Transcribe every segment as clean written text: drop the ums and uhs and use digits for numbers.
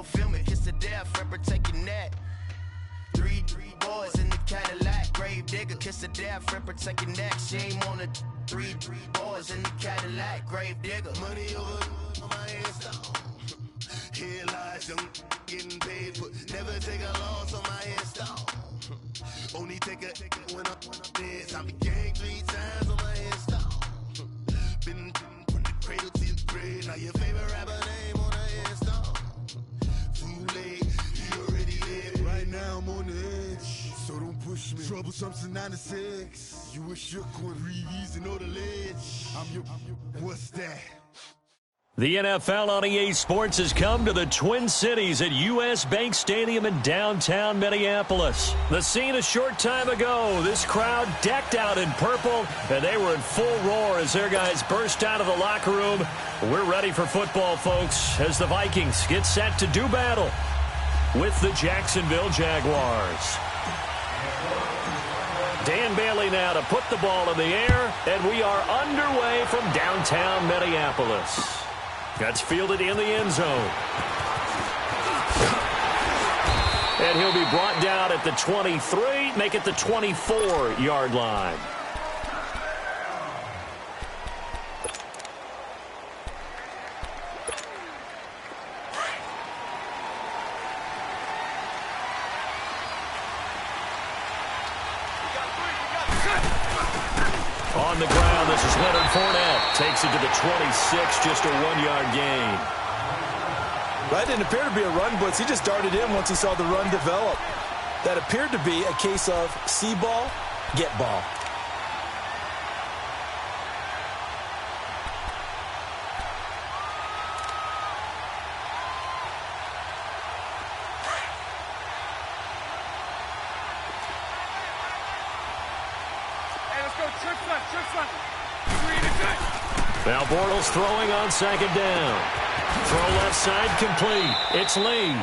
video, film it. Kiss the death, rapper taking that. Three boys in the Cadillac. Grave digger, kiss the death, rapper taking that. Shame on the three boys in the Cadillac. Grave digger. Money over on my headstone. Here lies young getting paid, but never take a loss on my headstone. Only take a when I'm dead. Time to gang 3 times on my headstone. Been from the cradle to the grave. Now your favorite rapper name on a headstone. Too late, you already dead. Right now I'm on the edge, so don't push me. Troublesome to 96. You a shook one, breathe and know the ledge. I'm your what's that? The NFL on EA Sports has come to the Twin Cities at U.S. Bank Stadium in downtown Minneapolis. The scene a short time ago, this crowd decked out in purple, and they were in full roar as their guys burst out of the locker room. We're ready for football, folks, as the Vikings get set to do battle with the Jacksonville Jaguars. Dan Bailey now to put the ball in the air, and we are underway from downtown Minneapolis. That's fielded in the end zone. And he'll be brought down at the 23, make it the 24-yard line. On the ground, this is Leonard Fournette. Takes it to the 26, just a 1-yard gain. That didn't appear to be a run blitz. He just darted in once he saw the run develop. That appeared to be a case of see ball, get ball. Now Bortles throwing on second down. Throw left side complete. It's Lee.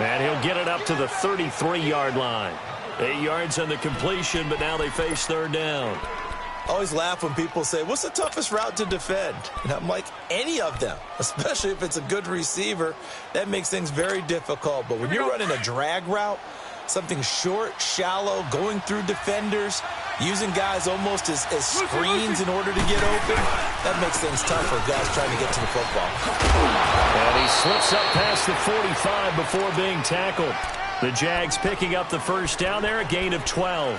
And he'll get it up to the 33-yard line. 8 yards on the completion, but now they face third down. I always laugh when people say, what's the toughest route to defend? And I'm like, any of them, especially if it's a good receiver. That makes things very difficult. But when you're running a drag route, something short, shallow, going through defenders, using guys almost as screens in order to get open, that makes things tough for guys trying to get to the football. And he slips up past the 45 before being tackled. The Jags picking up the first down there, a gain of 12.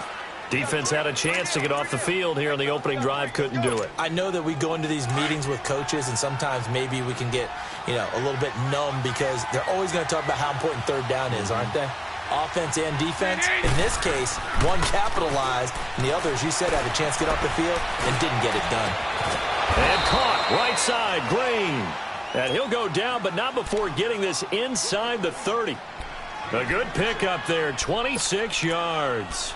Defense had a chance to get off the field here in the opening drive, couldn't do it. I know that we go into these meetings with coaches, and sometimes maybe we can get, a little bit numb because they're always going to talk about how important third down is, aren't they? Offense and defense. In this case, one capitalized, and the other, as you said, had a chance to get off the field and didn't get it done. And caught, right side, Green. And he'll go down, but not before getting this inside the 30. A good pickup there, 26 yards.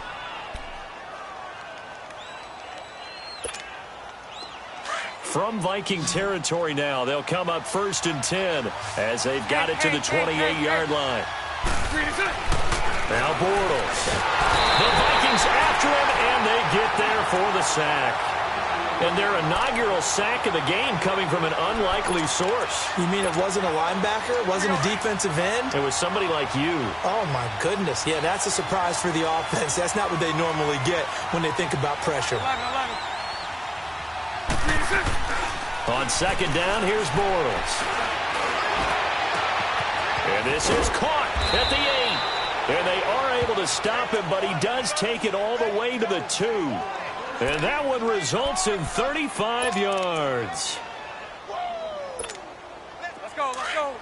From Viking territory now, they'll come up 1st and 10 as they've got it to the 28-yard line. Now Bortles. The Vikings after him, and they get there for the sack. And their inaugural sack of the game coming from an unlikely source. You mean it wasn't a linebacker? It wasn't a defensive end? It was somebody like you. Oh, my goodness. Yeah, that's a surprise for the offense. That's not what they normally get when they think about pressure. On second down, here's Bortles. And this is caught at the 8. And they are able to stop him, but he does take it all the way to the 2. And that one results in 35 yards. Let's go, let's go.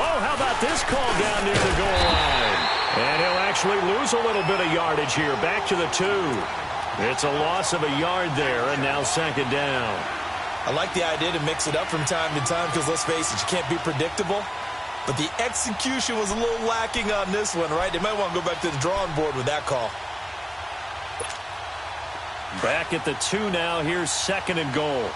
Oh, how about this call down near the goal line? And he'll actually lose a little bit of yardage here. Back to the 2. It's a loss of a yard there, and now second down. I like the idea to mix it up from time to time because, let's face it, you can't be predictable. But the execution was a little lacking on this one, right? They might want to go back to the drawing board with that call. Back at the 2 now. Here's 2nd and goal.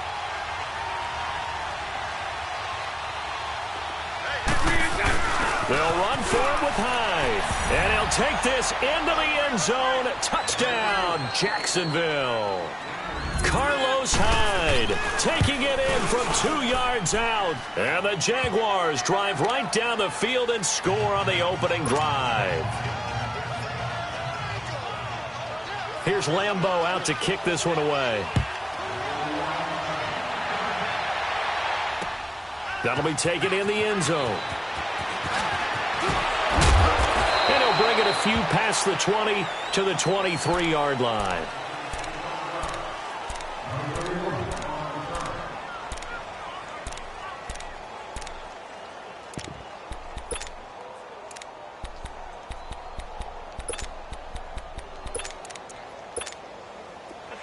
They'll run for it with Hyde. And he'll take this into the end zone. Touchdown, Jacksonville. Carlos Hyde taking it in from 2 yards out. And the Jaguars drive right down the field and score on the opening drive. Here's Lambeau out to kick this one away. That'll be taken in the end zone. And he'll bring it a few past the 20 to the 23-yard line.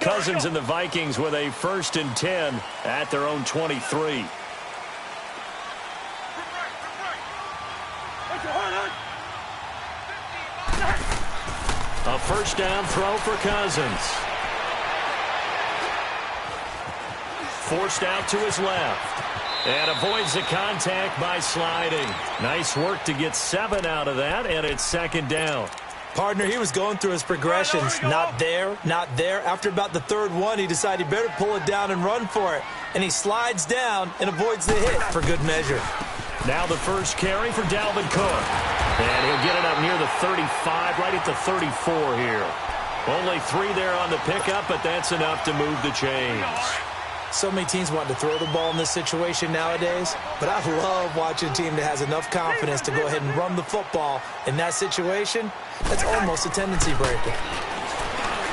Cousins and the Vikings with a 1st and 10 at their own 23. A first down throw for Cousins. Forced out to his left. And avoids the contact by sliding. Nice work to get 7 out of that, and it's 2nd down. Partner, he was going through his progressions. Not there, not there. After about the 3rd one, he decided he better pull it down and run for it. And he slides down and avoids the hit for good measure. Now the first carry for Dalvin Cook. And he'll get it up near the 35, right at the 34 here. Only 3 there on the pickup, but that's enough to move the chains. So many teams want to throw the ball in this situation nowadays, but I love watching a team that has enough confidence to go ahead and run the football in that situation. That's almost a tendency breaker.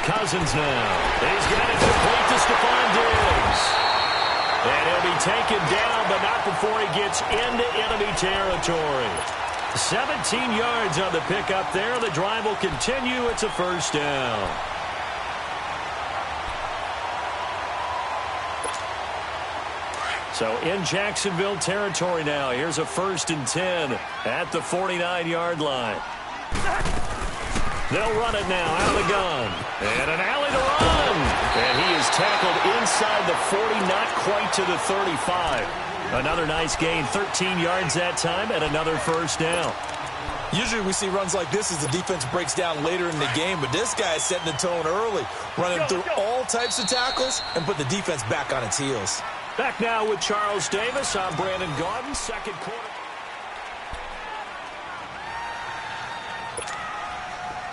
Cousins now. He's got it complete to Stephon Diggs. And he'll be taken down, but not before he gets into enemy territory. 17 yards on the pickup there. The drive will continue. It's a first down. So in Jacksonville territory now. Here's a 1st and 10 at the 49-yard line. They'll run it now out of the gun. And an alley to run. And he is tackled inside the 40, not quite to the 35. Another nice gain, 13 yards that time, and another first down. Usually we see runs like this as the defense breaks down later in the game, but this guy is setting the tone early, running through all types of tackles and put the defense back on its heels. Back now with Charles Davis. I'm Brandon Gaudin, 2nd quarter.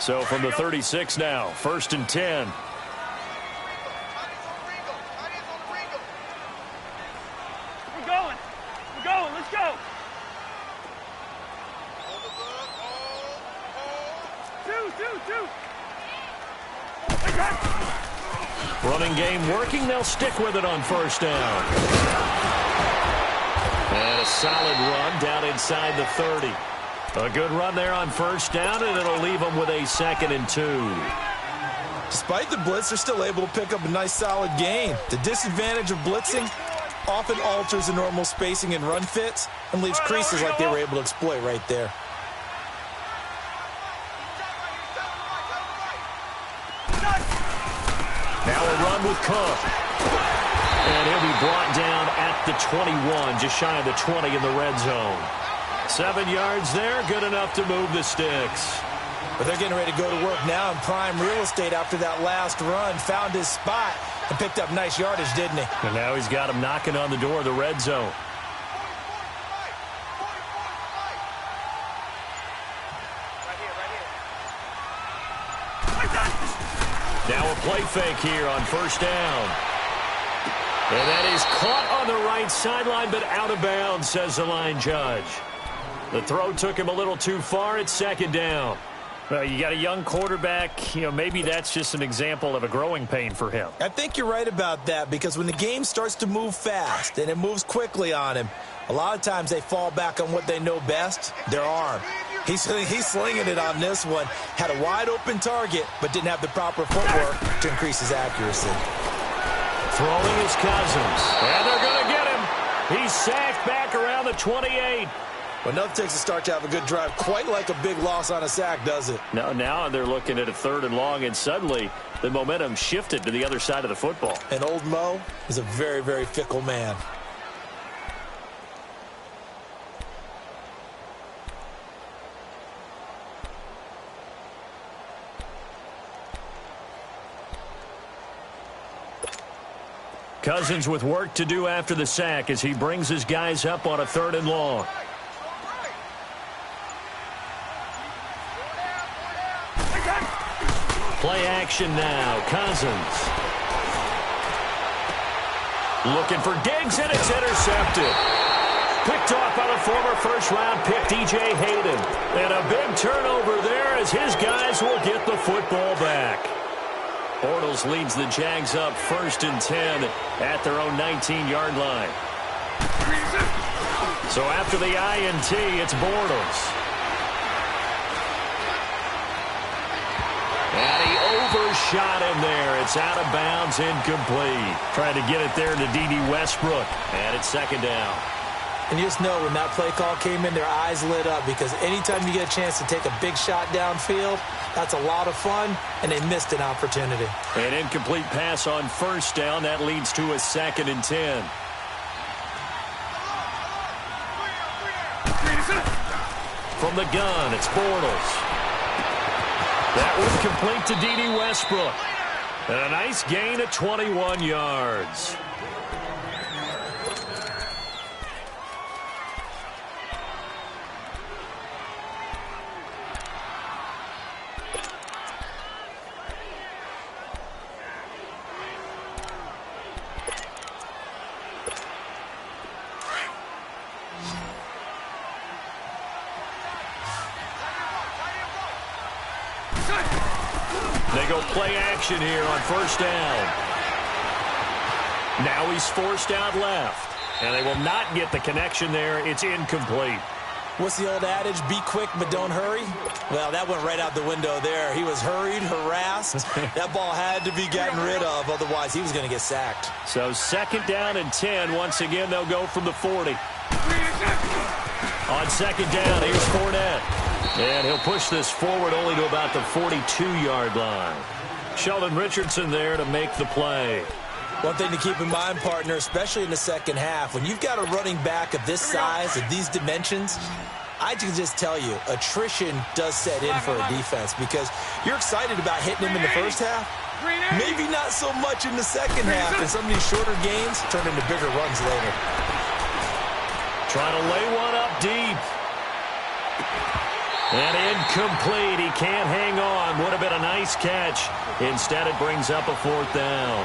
So from the 36 now, 1st and 10. We're going. Let's go. Two. Running game working. They'll stick with it on 1st down. And a solid run down inside the 30. A good run there on 1st down, and it'll leave them with a 2nd and 2. Despite the blitz, they're still able to pick up a nice solid gain. The disadvantage of blitzing often alters the normal spacing and run fits and leaves creases like they were able to exploit right there. Now a run with Cook. And he'll be brought down at the 21, just shy of the 20 in the red zone. 7 yards there, good enough to move the sticks. But they're getting ready to go to work now in prime real estate after that last run. Found his spot and picked up nice yardage, didn't he? And now he's got him knocking on the door of the red zone. Now a play fake here on 1st down. And that is caught on the right sideline, but out of bounds, says the line judge. The throw took him a little too far. It's 2nd down. Well, you got a young quarterback. Maybe that's just an example of a growing pain for him. I think you're right about that, because when the game starts to move fast and it moves quickly on him, a lot of times they fall back on what they know best, their arm. He's slinging it on this one. Had a wide open target, but didn't have the proper footwork to increase his accuracy. Throwing is Cousins. And they're going to get him. He's sacked back around the 28. Well, nothing takes a start to have a good drive quite like a big loss on a sack, does it? No, now they're looking at a 3rd and long, and suddenly the momentum shifted to the other side of the football. And old Mo is a very, very fickle man. Cousins with work to do after the sack as he brings his guys up on a 3rd and long. Play action now. Cousins. Looking for Diggs, and it's intercepted. Picked off by the former first-round pick, DJ Hayden. And a big turnover there as his guys will get the football back. Bortles leads the Jags up 1st and 10 at their own 19-yard line. So after the INT, it's Bortles. And he overshot him there. It's out of bounds, incomplete. Trying to get it there to D.D. Westbrook. And it's 2nd down. And you just know when that play call came in, their eyes lit up because anytime you get a chance to take a big shot downfield, that's a lot of fun, and they missed an opportunity. An incomplete pass on 1st down. That leads to a 2nd and 10. From the gun, it's Bortles. That one complete to D.D. Westbrook. And a nice gain of 21 yards. They go play action here on 1st down. Now he's forced out left. And they will not get the connection there. It's incomplete. What's the old adage? Be quick, but don't hurry? Well, that went right out the window there. He was hurried, harassed. That ball had to be gotten rid of. Otherwise, he was going to get sacked. So 2nd down and 10. Once again, they'll go from the 40. On 2nd down, here's Fournette. And he'll push this forward only to about the 42-yard line. Sheldon Richardson there to make the play. One thing to keep in mind, partner, especially in the second half, when you've got a running back of this size, of these dimensions, I can just tell you, attrition does set in for a defense because you're excited about hitting him in the first half. Maybe not so much in the second half, and some of these shorter gains turn into bigger runs later. Trying to lay one up deep. And incomplete. He can't hang on. Would have been a nice catch. Instead, it brings up a 4th down.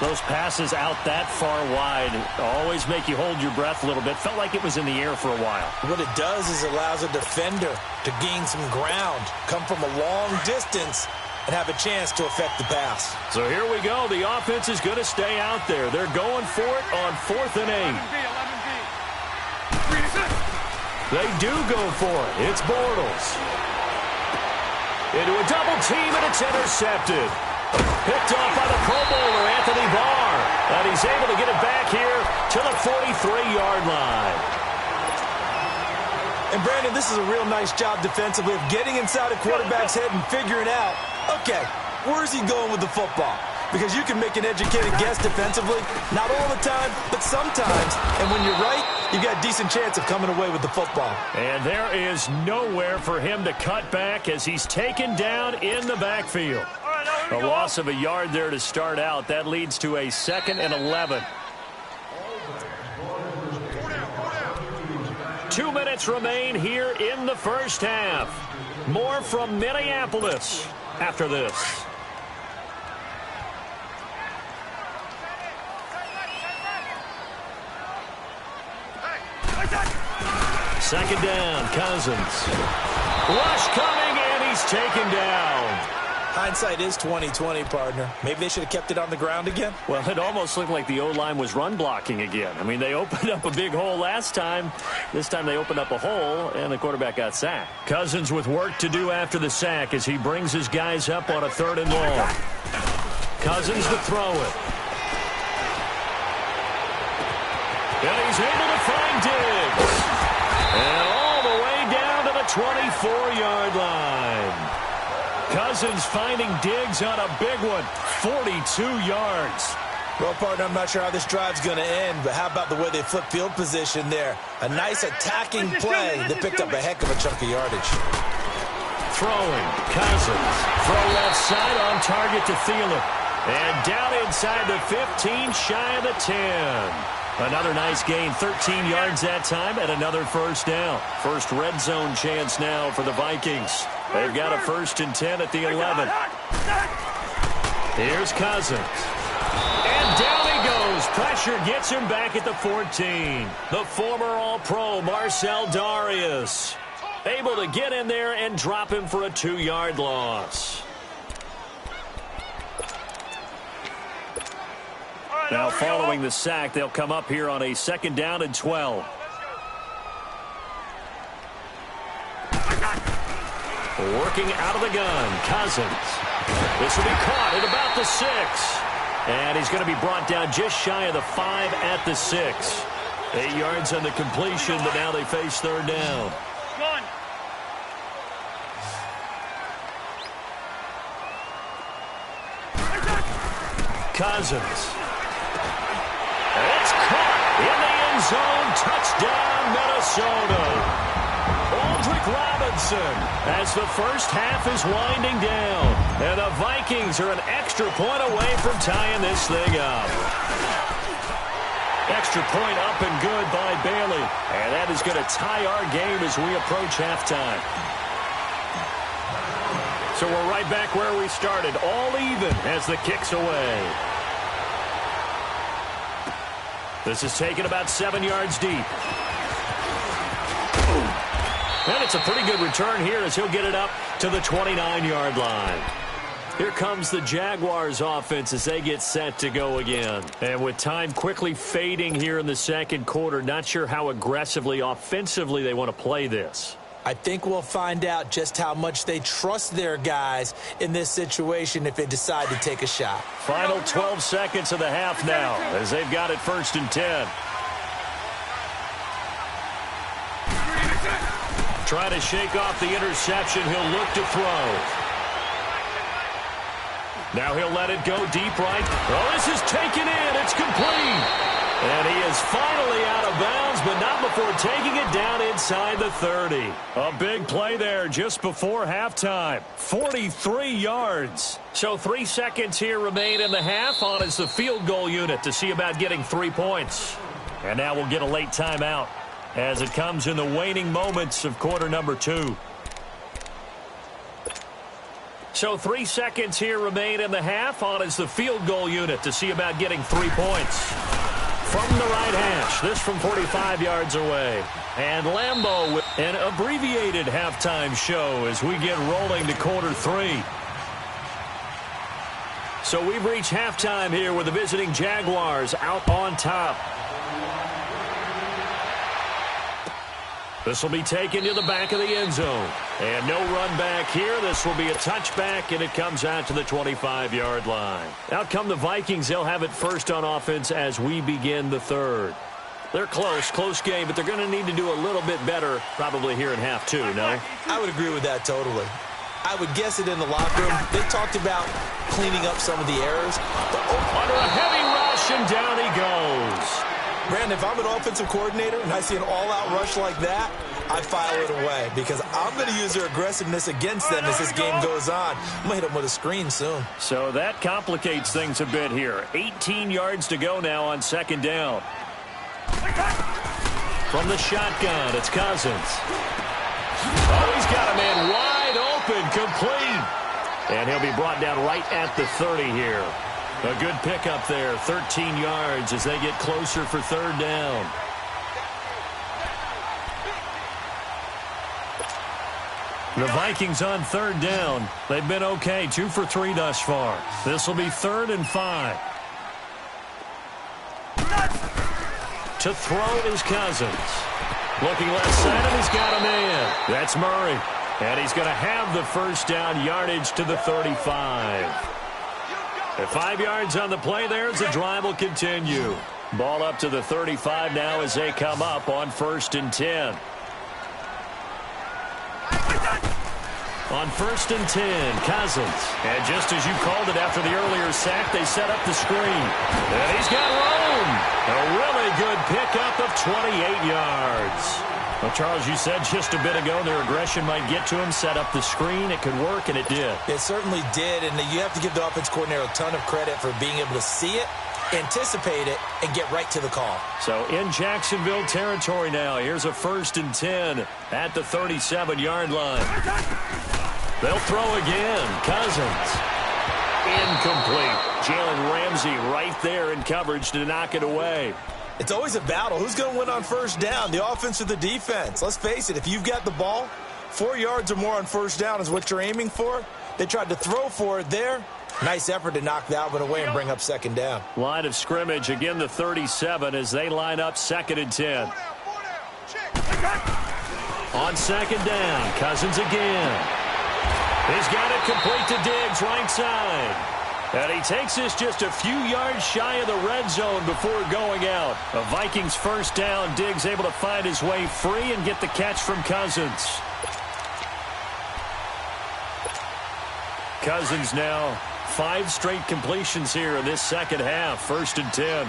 Those passes out that far wide always make you hold your breath a little bit. Felt like it was in the air for a while. What it does is it allows a defender to gain some ground, come from a long distance, and have a chance to affect the pass. So here we go. The offense is going to stay out there. They're going for it on 4th and 8. They do go for it. It's Bortles. Into a double team, and it's intercepted. Picked off by the Pro Bowler, Anthony Barr. And he's able to get it back here to the 43-yard line. And, Brandon, this is a real nice job defensively of getting inside a quarterback's head and figuring out, okay, where's he going with the football? Because you can make an educated guess defensively, not all the time, but sometimes. And when you're right, you've got a decent chance of coming away with the football. And there is nowhere for him to cut back as he's taken down in the backfield. A loss of a yard there to start out. That leads to a 2nd and 11. 2 minutes remain here in the first half. More from Minneapolis after this. Second down, Cousins. Rush coming, and he's taken down. Hindsight is 20/20, partner. Maybe they should have kept it on the ground again. Well, it almost looked like the O-line was run blocking again. I mean, they opened up a big hole last time. This time they opened up a hole, and the quarterback got sacked. Cousins with work to do after the sack as he brings his guys up on a 3rd and long. Cousins to throw it. And he's able to find Diggs. And all the way down to the 24-yard line. Cousins finding Diggs on a big one. 42 yards. Well, partner, I'm not sure how this drive's going to end, but how about the way they flip field position there? A nice attacking play that picked up a heck of a chunk of yardage. Throwing, Cousins. Throw left side on target to Thielen. And down inside the 15, shy of the 10. Another nice gain, 13 yards that time, and another first down. First red zone chance now for the Vikings. They've got a 1st and 10 at the 11. Here's Cousins. And down he goes. Pressure gets him back at the 14. The former All-Pro Marcel Darius able to get in there and drop him for a 2-yard loss. Now following the sack, they'll come up here on a 2nd down and 12. Working out of the gun, Cousins. This will be caught at about the 6. And he's going to be brought down just shy of the 5 at the 6. 8 yards on the completion, but now they face 3rd down. Cousins. It's caught in the end zone. Touchdown, Minnesota. Aldrick Robinson as the first half is winding down. And the Vikings are an extra point away from tying this thing up. Extra point up and good by Bailey. And that is going to tie our game as we approach halftime. So we're right back where we started, all even as the kick's away. This is taken about 7 yards deep. And it's a pretty good return here as he'll get it up to the 29-yard line. Here comes the Jaguars offense as they get set to go again. And with time quickly fading here in the 2nd quarter, not sure how aggressively, offensively they want to play this. I think we'll find out just how much they trust their guys in this situation if they decide to take a shot. Final 12 seconds of the half now as they've got it 1st and 10. Trying to shake off the interception. He'll look to throw. Now he'll let it go deep right. Oh, this is taken in. It's complete. And he is finally out of bounds, but not before taking it down inside the 30. A big play there just before halftime. 43 yards. So 3 seconds here remain in the half on as the field goal unit to see about getting 3 points. And now we'll get a late timeout as it comes in the waning moments of quarter number 2. So 3 seconds here remain in the half on as the field goal unit to see about getting 3 points. From the right hash, this from 45 yards away. And Lambeau with an abbreviated halftime show as we get rolling to quarter 3. So we've reached halftime here with the visiting Jaguars out on top. This will be taken to the back of the end zone. And no run back here. This will be a touchback, and it comes out to the 25-yard line. Out come the Vikings. They'll have it first on offense as we begin the 3rd. They're close game, but they're going to need to do a little bit better probably here in half 2, no? I would agree with that totally. I would guess it in the locker room. They talked about cleaning up some of the errors. But under a heavy rush, and down he goes. Brandon, if I'm an offensive coordinator and I see an all-out rush like that, I file it away because I'm going to use their aggressiveness against them as this game goes on. I'm going to hit them with a screen soon. So that complicates things a bit here. 18 yards to go now on 2nd down. From the shotgun, it's Cousins. Oh, he's got a man wide open, complete. And he'll be brought down right at the 30 here. A good pickup there, 13 yards as they get closer for 3rd down. The Vikings on 3rd down. They've been okay, 2 for 3 thus far. This will be 3rd and 5. To throw is Cousins. Looking left side, and he's got a man. That's Murray. And he's going to have the first down yardage to the 35. At 5 yards on the play there as the drive will continue. Ball up to the 35 now as they come up on 1st and 10. On 1st and 10, Cousins. And just as you called it after the earlier sack, they set up the screen. And he's got room. A really good pickup of 28 yards. Well, Charles, you said just a bit ago their aggression might get to him, set up the screen. It could work, and it did. It certainly did, and you have to give the offense coordinator a ton of credit for being able to see it, anticipate it, and get right to the call. So in Jacksonville territory now, here's a 1st and 10 at the 37-yard line. They'll throw again. Cousins. Incomplete. Jalen Ramsey right there in coverage to knock it away. It's always a battle. Who's going to win on 1st down, the offense or the defense? Let's face it, if you've got the ball, 4 yards or more on 1st down is what you're aiming for. They tried to throw for it there. Nice effort to knock that one away and bring up 2nd down. Line of scrimmage, again the 37 as they line up 2nd and 10. On 2nd down, Cousins again. He's got it complete to Diggs, right side. And he takes this just a few yards shy of the red zone before going out. A Vikings 1st down. Diggs able to find his way free and get the catch from Cousins. Cousins now 5 straight completions here in this 2nd half. 1st and 10.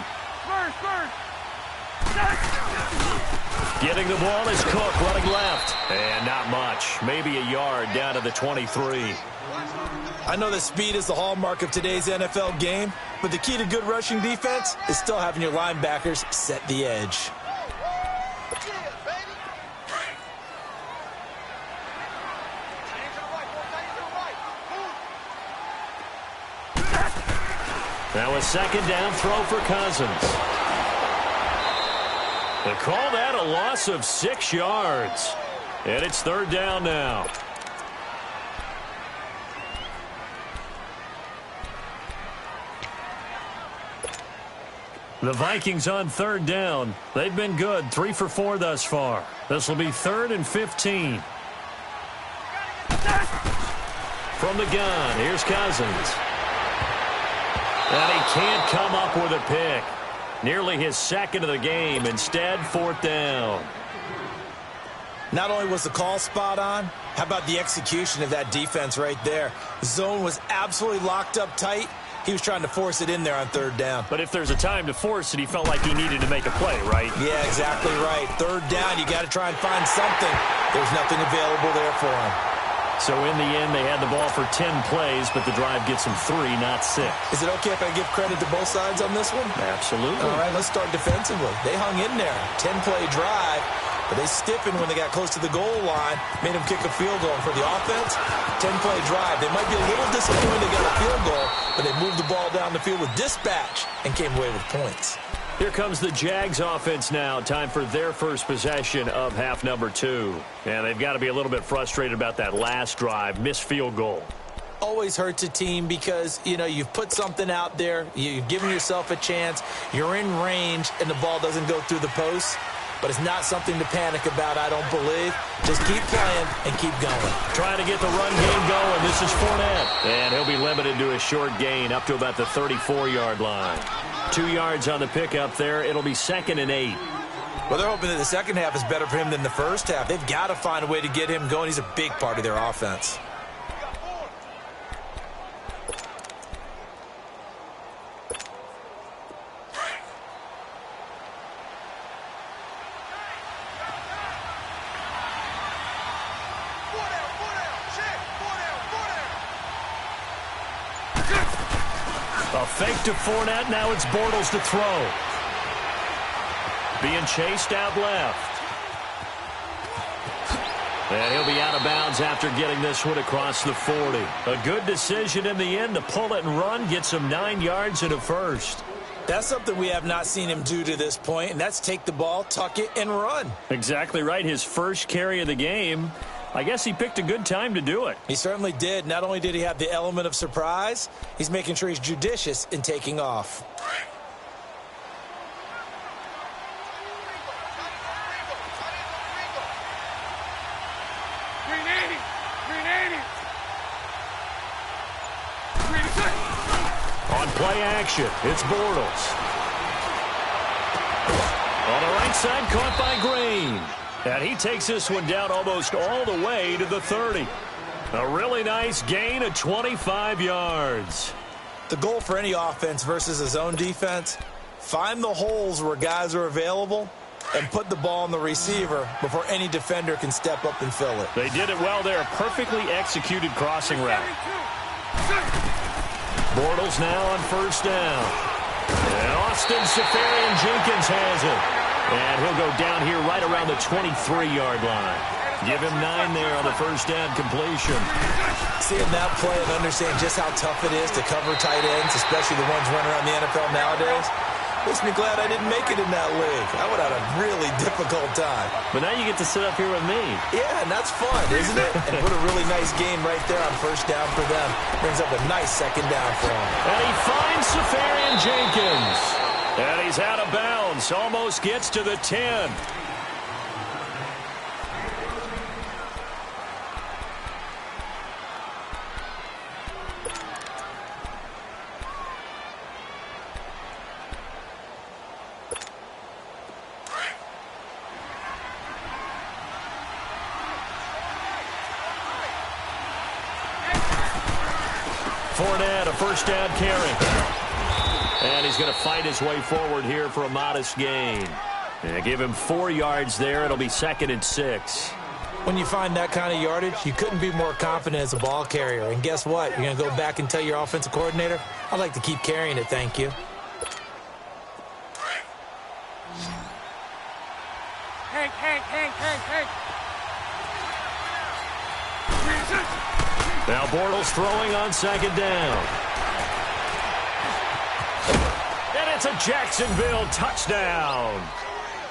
Getting the ball is Cook running left. And not much. Maybe a yard down to the 23. I know that speed is the hallmark of today's NFL game, but the key to good rushing defense is still having your linebackers set the edge. Now a 2nd down throw for Cousins. They call that a loss of 6 yards. And it's 3rd down now. The Vikings on 3rd down. They've been good, 3 for 4 thus far. This will be 3rd and 15. From the gun, here's Cousins. And he can't come up with a pick. Nearly his 2nd of the game. Instead, 4th down. Not only was the call spot on, how about the execution of that defense right there? Zone was absolutely locked up tight. He was trying to force it in there on 3rd down. But if there's a time to force it, he felt like he needed to make a play, right? Yeah, exactly right. 3rd down, you got to try and find something. There's nothing available there for him. So in the end, they had the ball for 10 plays, but the drive gets them 3, not 6. Is it okay if I give credit to both sides on this one? Absolutely. All right, let's start defensively. They hung in there. 10-play drive. But they stiffened when they got close to the goal line, made them kick a field goal. And for the offense, 10-play drive. They might be a little disappointed they got a field goal, but they moved the ball down the field with dispatch and came away with points. Here comes the Jags offense now. Time for their first possession of half number 2. And they've got to be a little bit frustrated about that last drive, missed field goal. Always hurts a team because, you know, you've put something out there, you've given yourself a chance, you're in range, and the ball doesn't go through the post. But it's not something to panic about, I don't believe. Just keep playing and keep going. Trying to get the run game going. This is Fournette. And he'll be limited to a short gain up to about the 34-yard line. 2 yards on the pickup there. It'll be 2nd and 8. Well, they're hoping that the second half is better for him than the first half. They've got to find a way to get him going. He's a big part of their offense. A fake to Fournette. Now it's Bortles to throw. Being chased out left. And he'll be out of bounds after getting this one across the 40. A good decision in the end to pull it and run. Gets him 9 yards and a first. That's something we have not seen him do to this point, and that's take the ball, tuck it, and run. Exactly right. His first carry of the game. I guess he picked a good time to do it. He certainly did. Not only did he have the element of surprise, he's making sure he's judicious in taking off. On play action, it's Bortles. On the right side, caught by Green. And he takes this one down almost all the way to the 30. A really nice gain of 25 yards. The goal for any offense versus a zone defense, find the holes where guys are available and put the ball on the receiver before any defender can step up and fill it. They did it well there. Perfectly executed crossing route. Bortles now on first down. And Austin Seferian-Jenkins has it. And he'll go down here right around the 23-yard line. Give him 9 there on the first down completion. Seeing that play and understand just how tough it is to cover tight ends, especially the ones running around the NFL nowadays, makes me glad I didn't make it in that league. I would have had a really difficult time. But now you get to sit up here with me. Yeah, and that's fun, isn't it? And put a really nice game right there on first down for them. Brings up a nice second down for him. And he finds Seferian-Jenkins. And he's out of bounds. Almost gets to the 10. Fournette, a first down carry. And he's going to fight his way forward here for a modest gain. And give him 4 yards there. It'll be 2nd and 6. When you find that kind of yardage, you couldn't be more confident as a ball carrier. And guess what? You're going to go back and tell your offensive coordinator, I'd like to keep carrying it, thank you. Hank. Now Bortles throwing on second down. And it's a Jacksonville touchdown.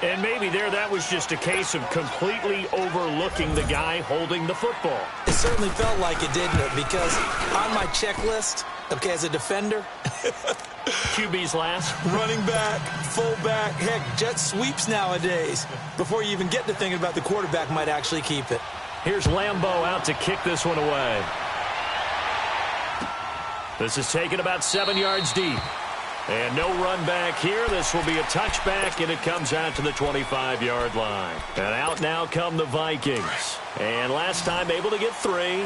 And maybe there that was just a case of completely overlooking the guy holding the football. It certainly felt like it, didn't it? Because on my checklist, okay, as a defender, QB's last. running back, fullback, heck, jet sweeps nowadays. Before you even get to thinking about the quarterback might actually keep it. Here's Lambeau out to kick this one away. This is taken about 7 yards deep. And no run back here. This will be a touchback, and it comes out to the 25-yard line. And out now come the Vikings. And last time able to get 3.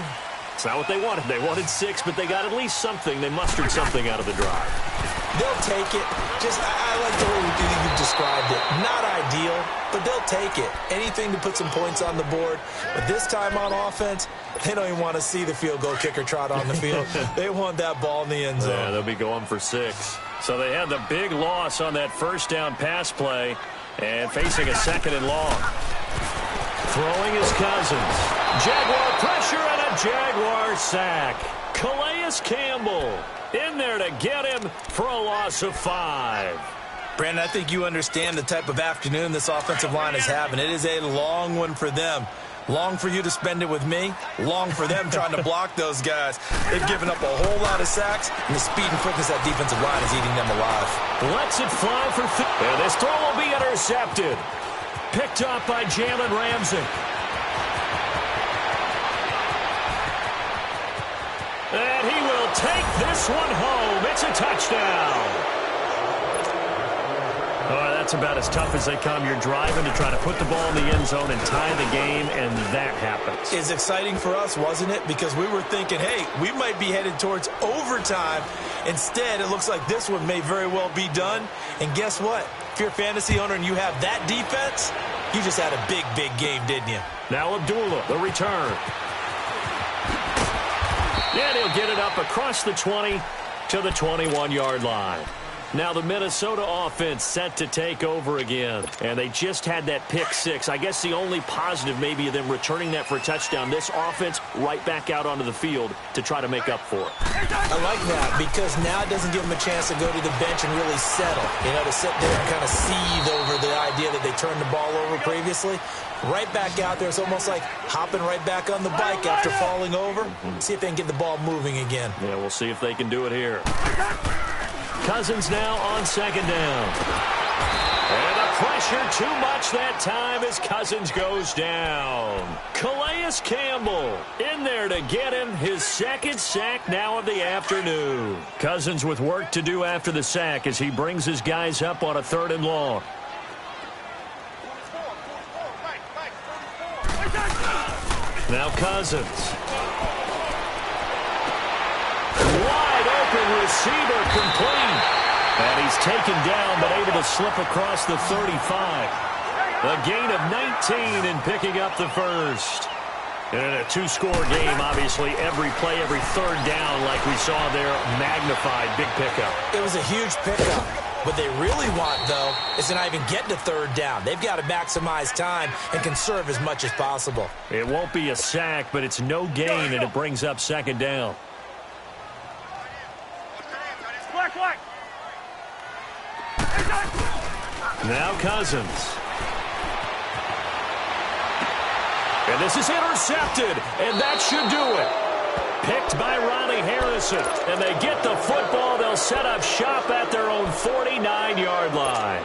It's not what they wanted. They wanted 6, but they got at least something. They mustered something out of the drive. They'll take it. I like the way you described it. Not ideal, but they'll take it. Anything to put some points on the board. But this time on offense, they don't even want to see the field goal kicker trot on the field. They want that ball in the end zone. Yeah, they'll be going for 6. So they had the big loss on that first down pass play and facing a 2nd and long. Throwing his Cousins. Jaguar pressure and a Jaguar sack. Calais Campbell in there to get him for a loss of 5. Brandon, I think you understand the type of afternoon this offensive line is having. It is a long one for them. Long for you to spend it with me. Long for them trying to block those guys. They've given up a whole lot of sacks, and the speed and quickness of that defensive line is eating them alive. Lets it fly for 3. And this throw will be intercepted. Picked up by Jalen Ramsey. And he will take this one home. It's a touchdown. Oh, that's about as tough as they come. You're driving to try to put the ball in the end zone and tie the game, and that happens. It's exciting for us, wasn't it? Because we were thinking, hey, we might be headed towards overtime. Instead, it looks like this one may very well be done. And guess what? If you're a fantasy owner and you have that defense, you just had a big, big game, didn't you? Now Abdullah, the return. And he'll get it up across the 20 to the 21-yard line. Now the Minnesota offense set to take over again. And they just had that pick 6. I guess the only positive maybe of them returning that for a touchdown. This offense right back out onto the field to try to make up for it. I like that because now it doesn't give them a chance to go to the bench and really settle. You know, to sit there and kind of seethe over the idea that they turned the ball over previously. Right back out there. It's almost like hopping right back on the bike after falling over. See if they can get the ball moving again. Yeah, we'll see if they can do it here. Cousins now on second down. And the pressure too much that time as Cousins goes down. Calais Campbell in there to get him his 2nd sack now of the afternoon. Cousins with work to do after the sack as he brings his guys up on a 3rd and long. Now Cousins. Wide open receiver complete. And he's taken down but able to slip across the 35. A gain of 19 in picking up the first. And in a two-score game, obviously, every play, every third down, like we saw there, magnified, big pickup. It was a huge pickup. What they really want, though, is to not even get to third down. They've got to maximize time and conserve as much as possible. It won't be a sack, but it's no gain, and it brings up second down. Black. Now Cousins. And this is intercepted, and that should do it. Picked by Ronnie Harrison, and they get the football. They'll set up shop at their own 49-yard line.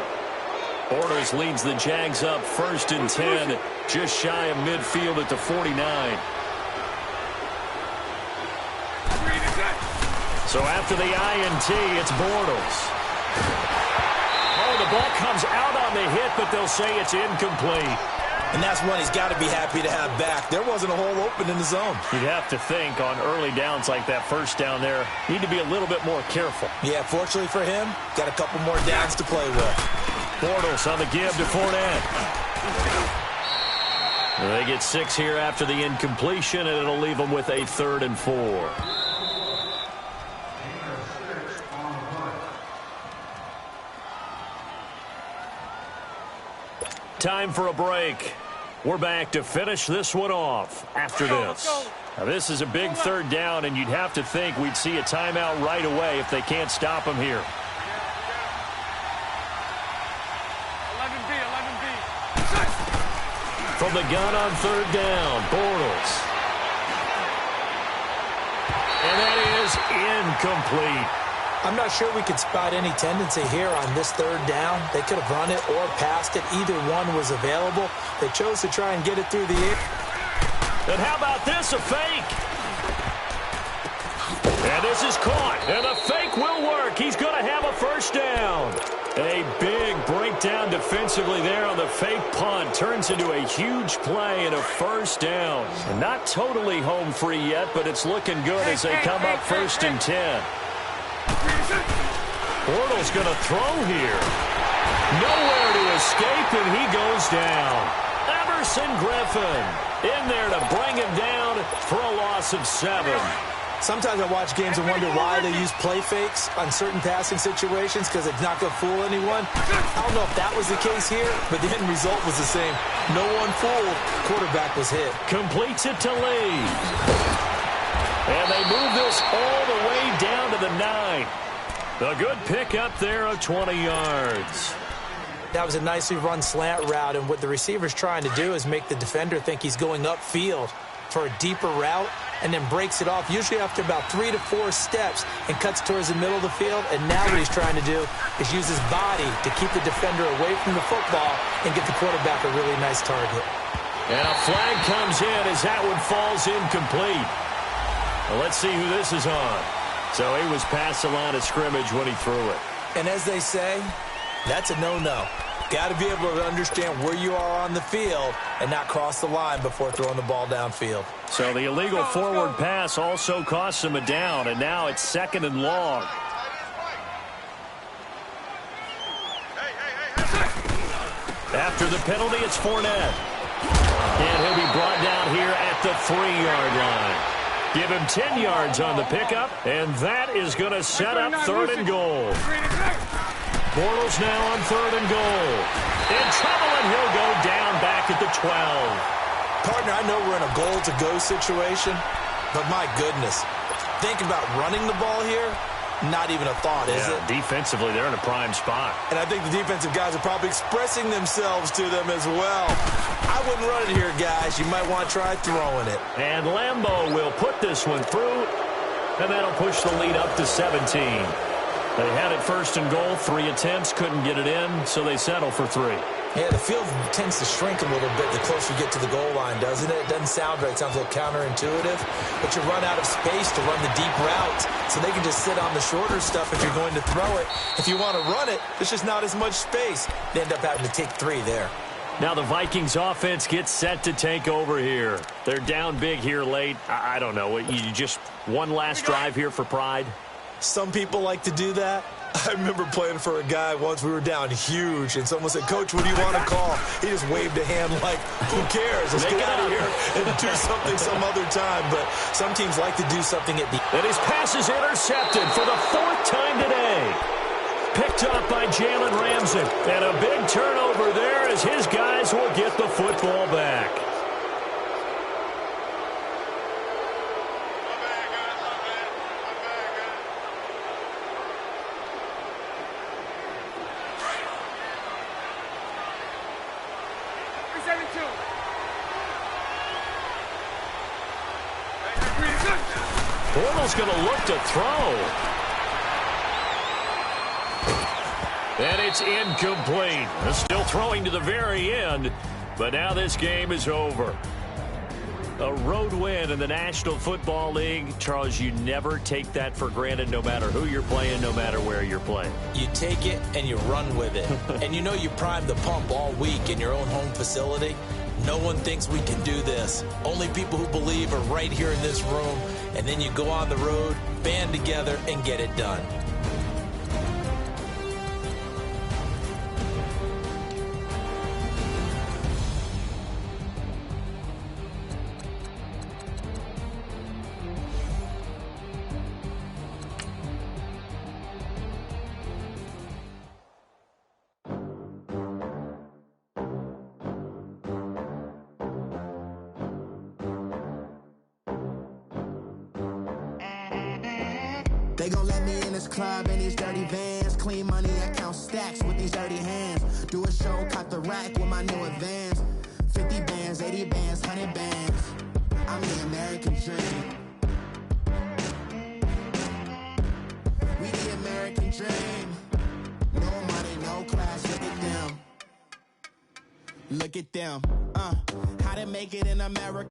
Bortles leads the Jags up 1st and 10, just shy of midfield at the 49. So after the INT, it's Bortles. Oh, the ball comes out on the hit, but they'll say it's incomplete. And that's one he's got to be happy to have back. There wasn't a hole open in the zone. You'd have to think on early downs like that first down there, need to be a little bit more careful. Yeah, fortunately for him, got a couple more downs to play with. Bortles on the give to Fournette. They get 6 here after the incompletion, and it'll leave them with a 3rd and 4. Time for a break. We're back to finish this one off after this. Now, this is a big 3rd down, and you'd have to think we'd see a timeout right away if they can't stop them here. 11B. From the gun on 3rd down, Bortles. And that is incomplete. I'm not sure we could spot any tendency here on this 3rd down. They could have run it or passed it. Either one was available. They chose to try and get it through the air. And how about this, a fake? And this is caught, and the fake will work. He's going to have a 1st down. A big breakdown defensively there on the fake punt. Turns into a huge play and a 1st down. And not totally home free yet, but it's looking good as they come up 1st and 10. Bortles going to throw here. Nowhere to escape, and he goes down. Everson Griffin in there to bring him down for a loss of 7. Sometimes I watch games and wonder why they use play fakes on certain passing situations, because it's not going to fool anyone. I don't know if that was the case here, but the end result was the same. No one fooled. Quarterback was hit. Completes it to Lee. And they move this all the way down to the 9. A good pick up there of 20 yards. That was a nicely run slant route, and what the receiver's trying to do is make the defender think he's going upfield for a deeper route, and then breaks it off, usually after about 3 to 4 steps, and cuts towards the middle of the field. And now what he's trying to do is use his body to keep the defender away from the football and get the quarterback a really nice target. And a flag comes in as that one falls incomplete. Well, let's see who this is on. So he was past the line of scrimmage when he threw it. And as they say, that's a no-no. Got to be able to understand where you are on the field and not cross the line before throwing the ball downfield. So the illegal forward pass also costs him a down, and now it's 2nd and long. After the penalty, it's Fournette. And he'll be brought down here at the 3-yard line. Give him 10 yards on the pickup, and that is going to set up 3rd and goal. Bortles now on 3rd and goal. In trouble, and he'll go down back at the 12. Partner, I know we're in a goal-to-go situation, but my goodness. Think about running the ball here. Not even a thought, is it? Defensively, they're in a prime spot. And I think the defensive guys are probably expressing themselves to them as well. I wouldn't run it here, guys. You might want to try throwing it. And Lambeau will put this one through, and that'll push the lead up to 17. They had it 1st and goal, 3 attempts, couldn't get it in, so they settle for 3. Yeah, the field tends to shrink a little bit the closer you get to the goal line, doesn't it? It doesn't sound right. It sounds a little counterintuitive. But you run out of space to run the deep routes, so they can just sit on the shorter stuff if you're going to throw it. If you want to run it, there's just not as much space. They end up having to take 3 there. Now the Vikings offense gets set to take over here. They're down big here late. I don't know. You just one last drive here for pride? Some people like to do that. I remember playing for a guy once. We were down huge, and someone said, "Coach, what do you want to call?" He just waved a hand like, "Who cares? Let's get out of here and do something some other time." But some teams like to do something at the... And his pass is intercepted for the 4th time today. Picked up by Jalen Ramsey. And a big turnover there as his guys will get the football back. Bortles going to look to throw. And it's incomplete. Still throwing to the very end, but now this game is over. A road win in the National Football League. Charles, you never take that for granted no matter who you're playing, no matter where you're playing. You take it and you run with it. And you know you primed the pump all week in your own home facility. No one thinks we can do this. Only people who believe are right here in this room. And then you go on the road, band together, and get it done. They gon' let me in this club in these dirty vans. Clean money, I count stacks with these dirty hands. Do a show, cut the rack with my new advance. 50 bands, 80 bands, 100 bands. I'm the American dream. We the American dream. No money, no class, look at them. Look at them, how to make it in America.